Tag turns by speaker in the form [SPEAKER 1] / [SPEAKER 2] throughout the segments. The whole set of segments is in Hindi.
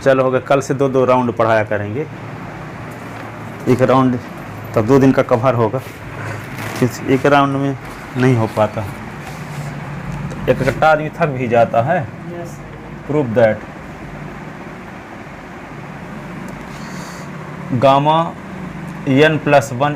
[SPEAKER 1] चलो हो गया, कल से 2-2 राउंड पढ़ाया करेंगे, एक राउंड तब 2 दिन का कवर होगा, इस एक राउंड में नहीं हो पाता, एक कट्टा आदमी थक भी जाता है। Prove that gamma n + 1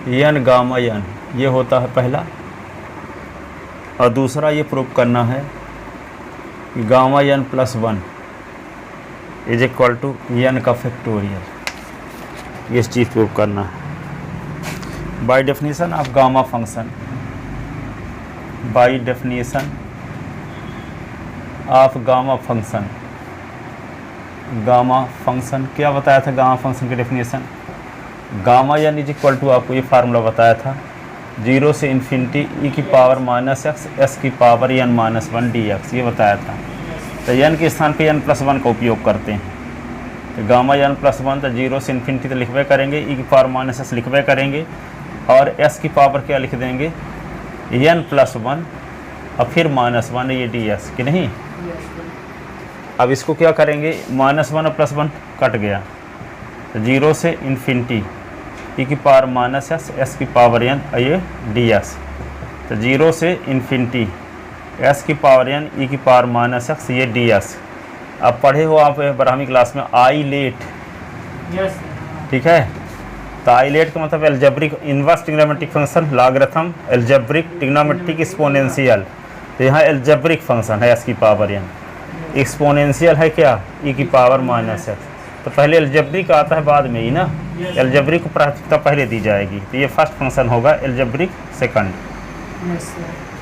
[SPEAKER 1] = n gamma n, ये होता है पहला। और दूसरा ये प्रूव करना है कि गामा n + 1 = n का फैक्टोरियल, ये चीज़ प्रूव करना है। By definition of gamma function, by definition of gamma function, gamma function क्या बताया था? गामा फंक्शन की डेफिनेशन गामा n = आपको ये फार्मूला बताया था 0 से इन्फिनिटी e की पावर -x s की पावर n - 1 dx, ये बताया था। तो n के स्थान पे n + 1 का उपयोग करते हैं, तो गामा n + 1 तो 0 से इन्फिनिटी तो लिखवे करेंगे, e की पावर -s लिखवे करेंगे, और s की पावर क्या लिख देंगे n + 1 और फिर -1 ये dx कि नहीं। अब इसको क्या करेंगे, -1 और +1 कट गया, तो 0 से इन्फिनिटी e की पावर -s s की पावर n ये dx, तो 0 से इन्फिनिटी s की पावर n e की पावर -x ये dx। अब पढ़े हो आप 12वीं क्लास में आइलेट, ठीक है, तो आइलेट का मतलब algebraic inverse trigonometric function, logarithm, algebraic trigonometric exponential. तो यहाँ एल्जेब्रिक फंक्शन है s की पावर n, एक्सपोनेंशियल है क्या e की पावर -x। तो पहले एल्जेब्रिक आता है बाद में ही ना, एल्जेब्रिक को प्राथमिकता पहले दी जाएगी, तो ये फर्स्ट फंक्शन होगा, एल्जेब्रिक सेकंड,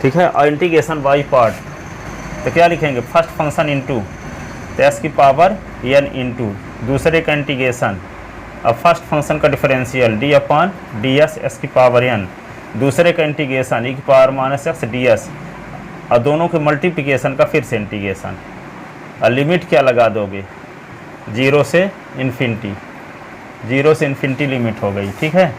[SPEAKER 1] ठीक है। और इंटीग्रेशन बाई पार्ट, तो क्या लिखेंगे फर्स्ट फंक्शन इनटू, तो s की पावर n इंटू दूसरे का इंटीग्रेशन, अब फर्स्ट फंक्शन का डिफरेंशियल d/ds s की पावर n, दूसरे का इंटीग्रेशन e की पावर -x ds, और दोनों के मल्टीप्लिकेशन का फिर से इंटीग्रेशन, और लिमिट क्या लगा दोगे 0 से इन्फिनिटी, 0 से इन्फिनिटी लिमिट हो गई, ठीक है।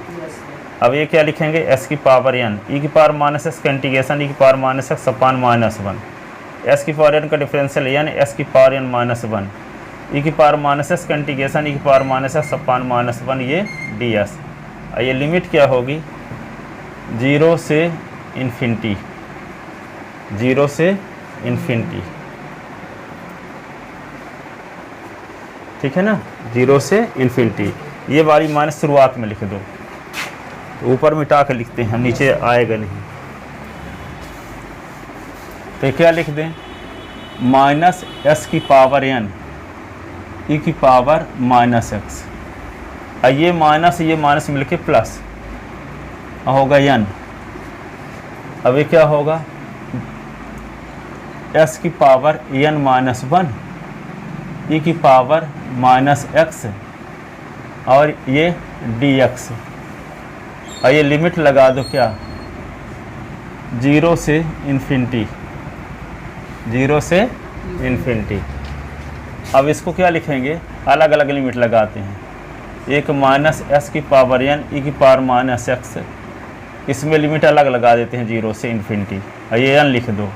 [SPEAKER 1] अब ये क्या लिखेंगे s की पावर n, e की पावर -x का इंटीग्रेशन e की पावर -x अपान -1, s की पावर n का डिफरेंशियल n s की पावर n -1, e की पावर -x का इंटीग्रेशन e की पावर -x अपान -1 ये ds, और ये लिमिट क्या होगी 0 से इन्फिनिटी, 0 से इन्फिनिटी, ठीक है ना, 0 से इन्फिनिटी। ये वाली माइनस शुरुआत में लिख दो, तो ऊपर मिटा कर लिखते हैं, नीचे आएगा नहीं, तो क्या लिख दें -s की पावर n e की पावर -x, और ये माइनस मिलके प्लस होगा n। अब ये क्या होगा s की पावर n - 1 e की पावर -x और ये dx, और ये लिमिट लगा दो क्या 0 से इन्फिनिटी, 0 से इन्फिनिटी। अब इसको क्या लिखेंगे, अलग अलग लिमिट लगाते हैं, एक -s की पावर n e की पावर -x, इसमें लिमिट अलग लगा देते हैं 0 से इन्फिनिटी, और ये n लिख दो,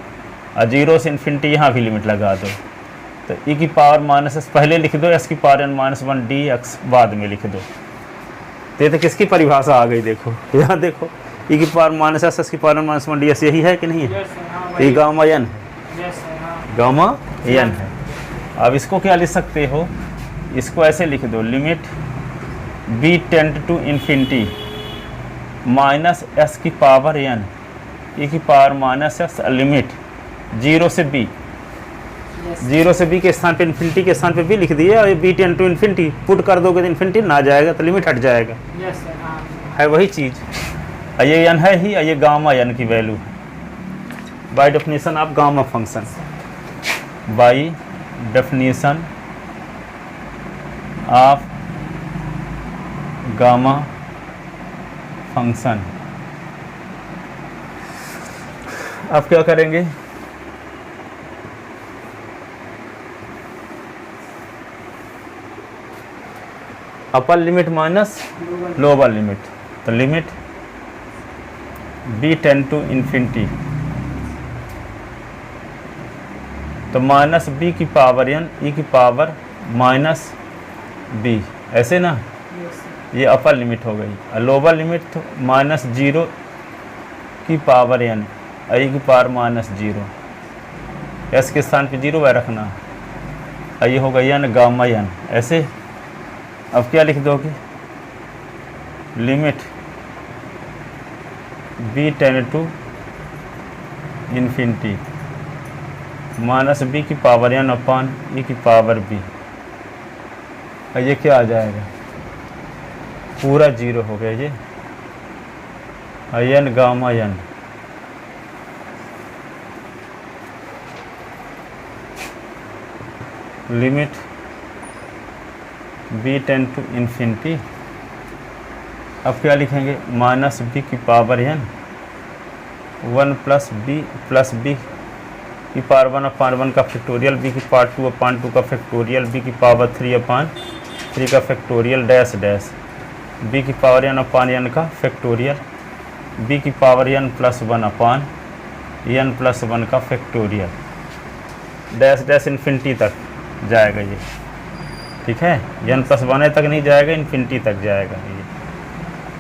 [SPEAKER 1] और 0 से इन्फिनिटी यहाँ भी लिमिट लगा दो, तो e की पावर -s पहले लिख दो, s की पावर n - 1 dx बाद में लिख दो। तो किसकी परिभाषा आ गई, देखो यहाँ देखो e की पावर -s s की पावर n - 1 dx, यही है कि नहीं है, ये गामा n है, गामा n है। अब इसको क्या लिख सकते हो, इसको ऐसे लिख दो, limit b tend to infinity -s की पावर n e की पावर -x, लिमिट 0 से b, 0 से b के स्थान पे इन्फिनिटी के स्थान पे b लिख दिए, और ये b tend to infinity put कर दोगे तो इन्फिनिटी ना जाएगा, तो लिमिट हट जाएगा, है वही चीज़। ये n है ही, ये गामा n की वैल्यू है। By definition of gamma function, by definition of gamma function. अब क्या करेंगे, upper limit minus lower limit, तो limit b tend to infinity, तो माइनस बी की पावर एन ई की पावर माइनस बी, ऐसे ना, ये अपर लिमिट हो गई। और लोअर लिमिट तो माइनस जीरो की पावर एन ई की पावर माइनस जीरो, एस के स्थान पे जीरो रखना, और ये हो गई एन गामा एन, ऐसे। अब क्या लिख दोगे, limit B tend to infinity minus B की पावर एन अपान ई की पावर बी, और ये क्या आ जाएगा, पूरा जीरो हो गया ये, N gamma N limit B tend to infinity. अब क्या लिखेंगे, माइनस बी की पावर एन 1 प्लस बी की पावर 1 अपान 1 का फैक्टोरियल, बी की पावर 2 अपान 2 का फैक्टोरियल, बी की पावर 3 अपान 3 का फैक्टोरियल डैश डैश, बी की पावर एन अपान एन का फैक्टोरियल, बी की power N plus 1 upon N plus 1 का फैक्टोरियल डैश डैश इन्फिनिटी तक जाएगा ये, ठीक है। एन प्लस 1 तक नहीं जाएगा, इन्फिनिटी तक जाएगा ये,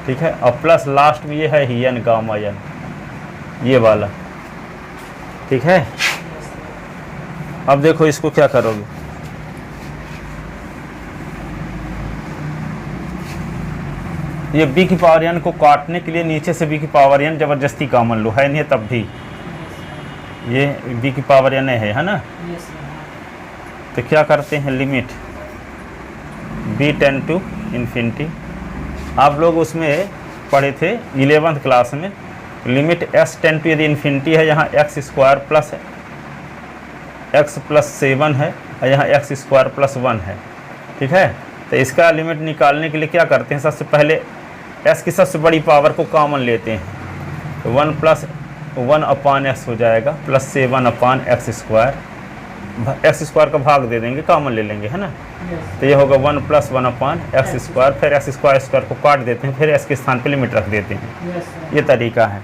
[SPEAKER 1] ठीक है। और प्लस लास्ट में ये है ही एन गामा एन, ये वाला, ठीक है। अब देखो इसको क्या करोगे, ये बी की पावर एन को काटने के लिए नीचे से बी की पावर एन जबरदस्ती कॉमन लो, है नहीं तब भी ये बी की पावर एन है ना। तो क्या करते हैं, limit B tend to infinity, आप लोग उसमें पढ़े थे 11th क्लास में, लिमिट एस टेन टू यदि इन्फिनिटी है, यहाँ एक्स स्क्वायर प्लस है एक्स प्लस 7 है, और यहाँ एक्स स्क्वायर प्लस 1 है, ठीक है। तो इसका लिमिट निकालने के लिए क्या करते हैं, सबसे पहले एस की सबसे बड़ी पावर को कॉमन लेते हैं, तो 1 प्लस 1 अपान एक्स हो जाएगा प्लस 7 अपान एक्स स्क्वायर का भाग दे देंगे, कॉमन ले लेंगे, है ना। तो ये होगा 1 प्लस 1 अपान एक्स स्क्वायर, फिर एक्स स्क्वायर को काट देते हैं, फिर एस के स्थान पे लिमिट रख देते हैं, ये तरीका है।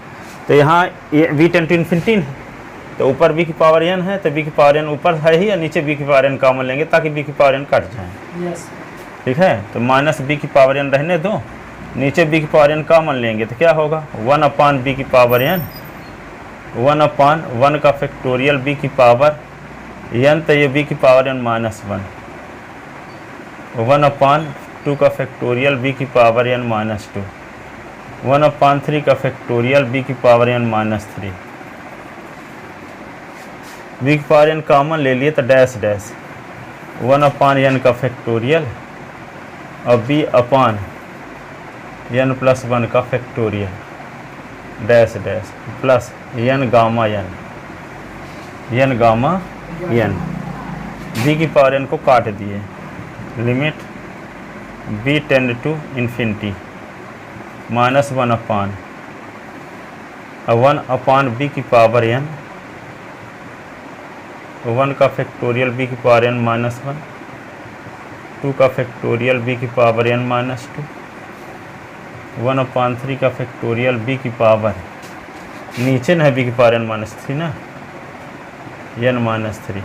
[SPEAKER 1] तो यहाँ ये वी टेन टू इन्फिनिटी है, तो ऊपर बी की पावर एन है, तो बी की पावर एन ऊपर है ही, या नीचे बी की पावर एन कॉमन लेंगे ताकि बी की पावर एन कट जाए, ठीक है। तो माइनस बी की पावर एन रहने दो, नीचे बी की पावर एन कॉमन लेंगे, तो क्या होगा 1 अपान बी की पावर एन 1 अपान 1 का फैक्टोरियल बी की पावर एन, तो ये बी की पावर एन माइनस 1 अपान 2 का फैक्टोरियल बी की पावर एन माइनस 2, 1 अपान 3 का फैक्टोरियल बी की पावर एन माइनस 3, बी की पावर एन कॉमन ले लिए तो डैश डैश 1 अपान एन का फैक्टोरियल और बी अपान एन प्लस 1 का factorial dash dash plus N gamma N, B की पावर एन को काट दिए, limit B tend to infinity minus 1 upon 1 upon B की पावर एन 1 का फैक्टोरियल बी की पावर एन माइनस 1, 2 का फैक्टोरियल बी की पावर एन माइनस 2, 1 अपान 3 का फैक्टोरियल बी की पावर, नीचे ना है बी की पावर एन माइनस 3 ना, एन माइनस 3,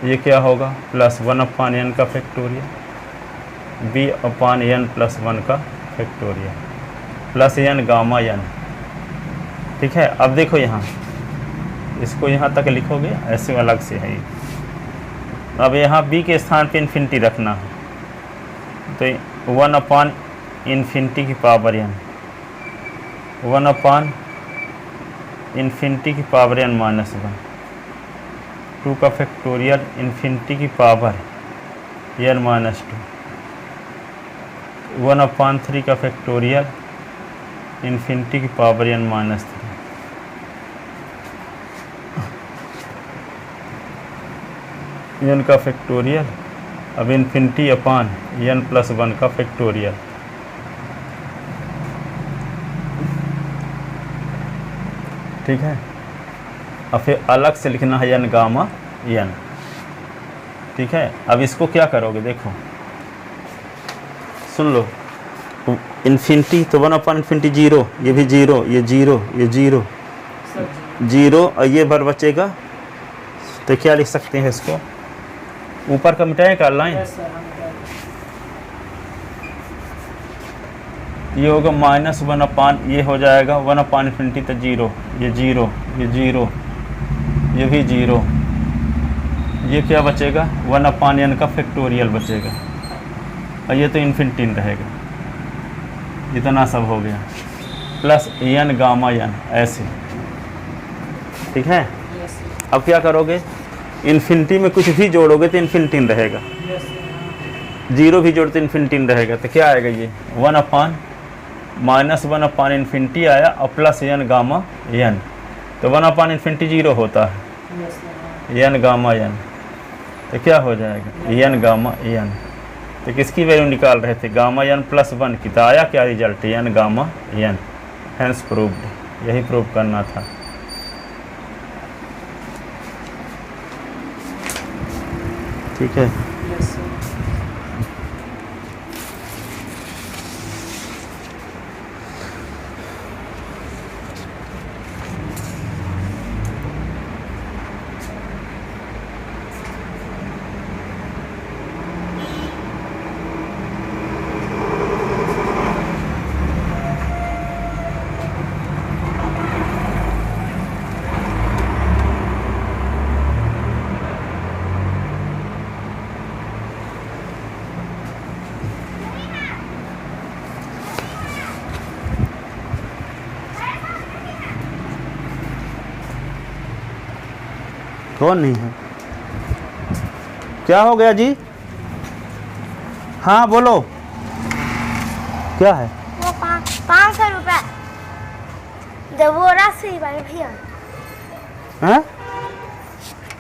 [SPEAKER 1] ये क्या होगा प्लस 1 अपान एन का factorial B upon N plus 1 का factorial plus N gamma N, ठीक है। अब देखो यहाँ इसको यहाँ तक लिखोगे, ऐसे अलग से है ये। अब यहाँ बी के स्थान पे इन्फिनिटी रखना है, तो 1 अपान इन्फिनिटी की पावर एन 1 अपान इन्फिनिटी की पावर एन माइनस 1, 2 का फैक्टोरियल इन्फिनिटी की पावर एन माइनस 2, 1 अपान 3 का फैक्टोरियल इन्फिनिटी की पावर एन माइनस 3, एन का फैक्टोरियल, अब इन्फिनिटी अपान एन प्लस 1 का फैक्टोरियल, ठीक है। और फिर अलग से लिखना है एन गामा एन, ठीक है। अब इसको क्या करोगे, देखो सुन लो, इन्फिनिटी तो 1 अपान इन्फिनिटी 0, ये भी 0, ये 0, ये 0, जीरो, ये भर बचेगा। तो क्या लिख सकते हैं इसको, ऊपर का मिटाएं क्या लाइन, ये होगा -1/, ये हो जाएगा 1/∞ तो जीरो, ये जीरो, ये जीरो, ये भी जीरो, ये क्या बचेगा 1/n का फैक्टोरियल बचेगा, और ये तो इन्फिनिटी रहेगा। इतना सब हो गया, प्लस n गामा n ऐसे, ठीक है। अब क्या करोगे, इन्फिनिटी में कुछ भी जोड़ोगे तो इन्फिनिटी रहेगा, जीरो भी जोड़ते इन्फिनिटी रहेगा। तो क्या आएगा ये 1/-1/∞ आया और प्लस n गामा n, तो 1/∞ जीरो होता है, n गामा n, तो क्या हो जाएगा n गामा n। तो किसकी वैल्यू निकाल रहे थे, गामा n + 1 की, तो आया क्या result n gamma n, hence proved. यही प्रूव करना था। ठीक है, कौन नहीं है, क्या हो गया जी, हाँ बोलो, क्या है,
[SPEAKER 2] वो 500 रुपये जब वो राशि बड़ी भैया,
[SPEAKER 1] हैं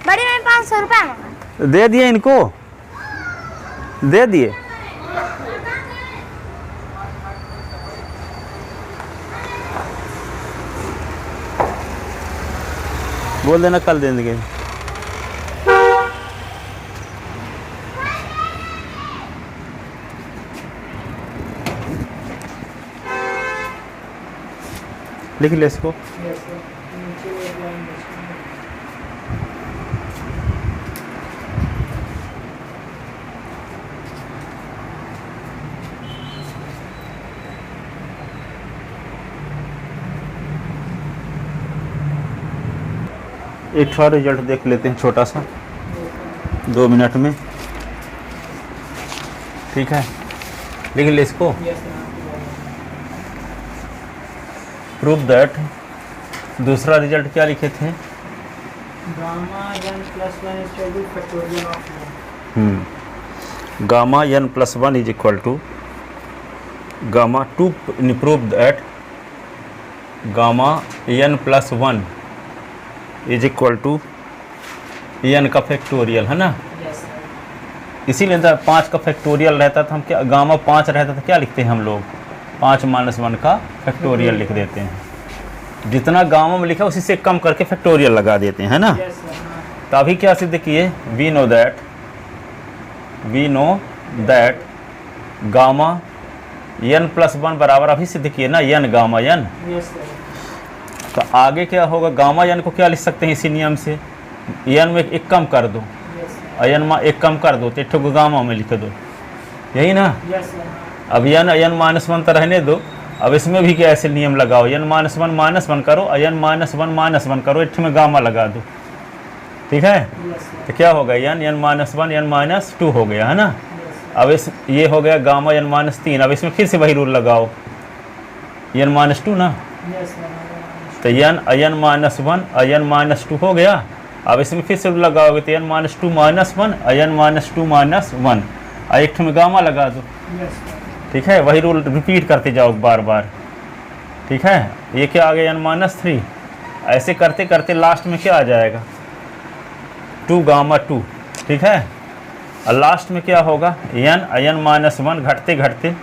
[SPEAKER 2] बड़ी में 500 रुपये मांगा,
[SPEAKER 1] दे दिए इनको, दे दिए। बोल देना कल दे देंगे। लिख ले इसको, एक थोड़ा रिजल्ट देख लेते हैं छोटा सा, 2 मिनट में, ठीक है। लिख ले इसको, प्रूव दैट, दूसरा रिजल्ट क्या लिखे थे,
[SPEAKER 3] gamma n + 1 = factorial of n।
[SPEAKER 1] Gamma n + 1 = gamma 2, prove that gamma n + 1 = n का फैक्टोरियल, है ना। इसीलिए 5 का फैक्टोरियल रहता था, हम क्या गामा 5 रहता था, क्या लिखते हैं हम लोग 5 - 1 का फैक्टोरियल लिख देते हैं। जितना गामा में लिखा उसी से कम करके फैक्टोरियल लगा देते हैं, है ना। तो अभी क्या सिद्ध किए, we know that gamma n + 1 बराबर, अभी सिद्ध किए ना n गामा n। तो आगे क्या होगा, गामा n को क्या लिख सकते हैं इसी नियम से, n में एक कम कर दो, n में एक कम कर दो तो एक ठो गामा में लिख दो, यही ना। अब n - 1 तो रहने दो, अब इसमें भी क्या ऐसे नियम लगाओ, n - 1 करो, n - 1 करो, एक में गामा लगा दो, ठीक है। तो क्या होगा n - 2 हो गया, है ना। अब इस ये हो गया गामा n - 3, अब इसमें फिर से वही रूल लगाओ, n - 2 ना, तो n - 1 n - 2 हो गया। अब इसमें फिर से लगाओगे तो n - 2 - 1 n - 2 - 1, एक में गामा लगा दो, ठीक है। वही रूल रिपीट करते जाओ बार बार, ठीक है। ये क्या आ गया n - 3, ऐसे करते करते लास्ट में क्या आ जाएगा 2 गामा 2, ठीक है। और लास्ट में क्या होगा n - 1 घटते घटते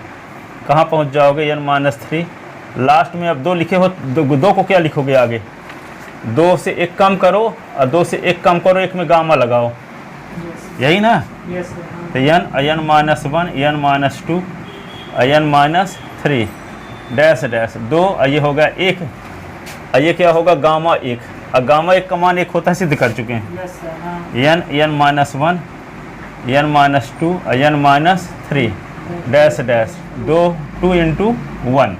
[SPEAKER 1] कहाँ पहुँच जाओगे n - 3, लास्ट में अब 2 लिखे हो, 2 को क्या लिखोगे आगे, 2 से 1 कम करो और 2 से 1 कम करो, एक में गामा लगाओ, यही ना। तो n - 1 n - 2 n - 3 dash dash 2, ये होगा 1, ये क्या होगा गामा 1, अब गामा एक का मान एक होता है, सिद्ध कर चुके हैं।
[SPEAKER 3] यस सर हाँ
[SPEAKER 1] N N minus 1 N minus 2 N minus 3 dash dash 2 into 1।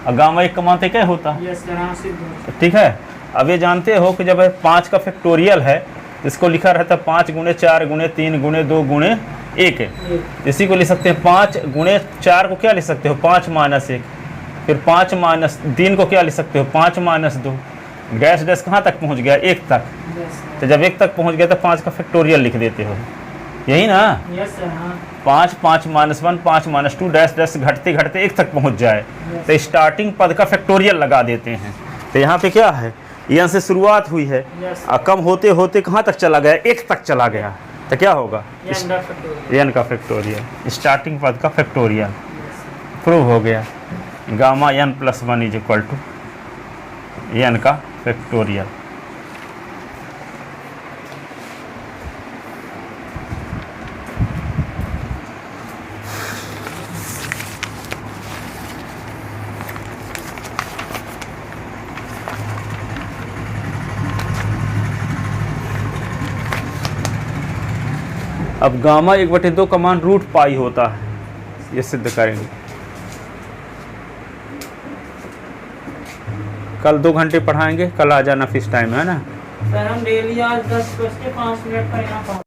[SPEAKER 1] अब गामा एक का मान तो क्या होता है,
[SPEAKER 3] यस सर हाँ सिद्ध हो चुका।
[SPEAKER 1] ठीक है। अब ये जानते हो कि जब 5 का फैक्टोरियल है तो इसको लिखा रहता है 5 गुणे 4 गुणे 3 गुणे 2 गुणे 1 है। इसी को लिख सकते हैं 5 गुणे 4 को क्या लिख सकते हो 5 माइनस 1, फिर 5 माइनस 3 को क्या लिख सकते हो 5 माइनस 2, डैश डैश कहाँ तक पहुँच गया 1 तक।
[SPEAKER 3] यस सर
[SPEAKER 1] तो जब 1 तक पहुँच गया तो 5 का फैक्टोरियल लिख देते हो, यही ना।
[SPEAKER 3] यस सर हाँ
[SPEAKER 1] 5 5 माइनस 1 5 माइनस 2 डैश डैश घटते घटते 1 तक पहुँच जाए तो स्टार्टिंग पद का फैक्टोरियल लगा देते हैं। तो यहाँ पे क्या है, एन से शुरुआत हुई है
[SPEAKER 3] यस
[SPEAKER 1] और कम होते होते कहाँ तक चला गया 1 तक चला गया, तो क्या होगा
[SPEAKER 3] एन का फैक्टोरियल।
[SPEAKER 1] एन का फैक्टोरियल, स्टार्टिंग पद का फैक्टोरियल प्रूव हो गया। Gamma N plus 1 is equal to N का फैक्टोरियल। अब गामा 1/2 का मान रूट पाई होता है, ये सिद्ध करेंगे। कल 2 घंटे पढ़ाएंगे, कल आ जाना फिस टाइम है ना।
[SPEAKER 3] सर हम डेली आज 10 बज के 5 मिनट पर यहाँ